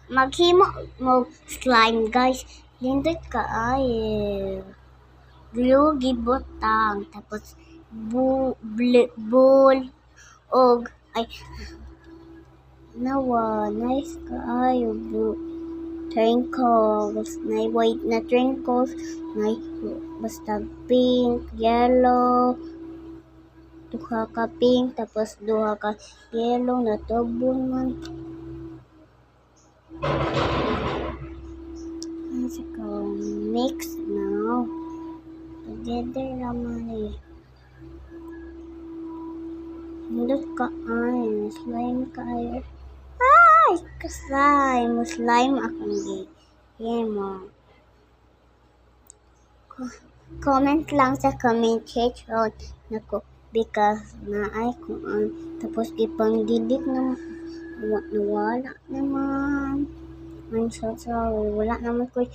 maghimo mo slime guys. Lindot kaayo. Glue gibutang tapos ball og ay nawa nice kaayo blue triangles na white na triangles na basta pink, yellow, duha ka pink tapos duha ka yellow na tubon man. Let's go mix now. Together naman eh. Hindot ka ay slime kayo. Ay! Ka-slime. Slime akong mo. Comment lang sa comment section nako because na ay kung tapos ipang-delete na nawala naman. I'm so sorry. Wala naman ko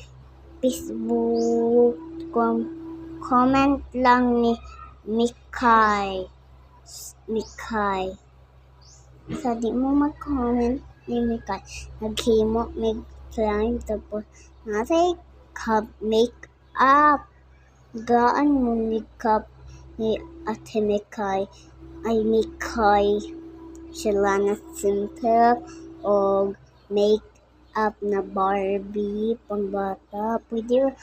Facebook. Comment lang ni Mikay. Sa di mo mag-comment ni Mikay, naghimo mig slime tapos nasay cup make up. Gaan mo ni cup ni Ate Mikay ay Mikay sila na simple o make up na Barbie pang bata. Pwede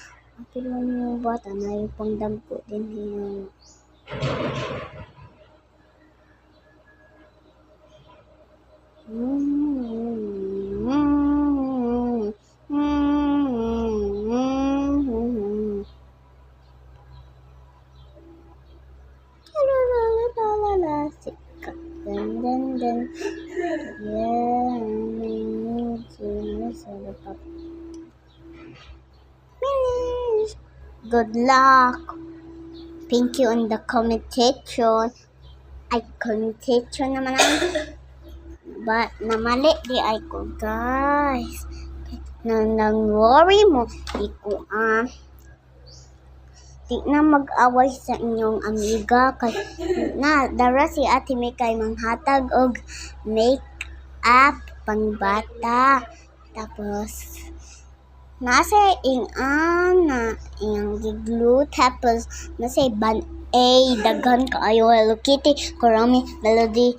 lang yung bata na yung pang dampo din yung Good luck. Thank you on the comment section. Ay, comment section naman but namali di ay ko guys. Nang worry mo iko di na mag-away sa inyong amiga kay na dara si Ate Mikay manghatag og make up pang bata tapos nasa iyang glue tapos nasa ban daghan kaayo Hello Kitty Kurami Melody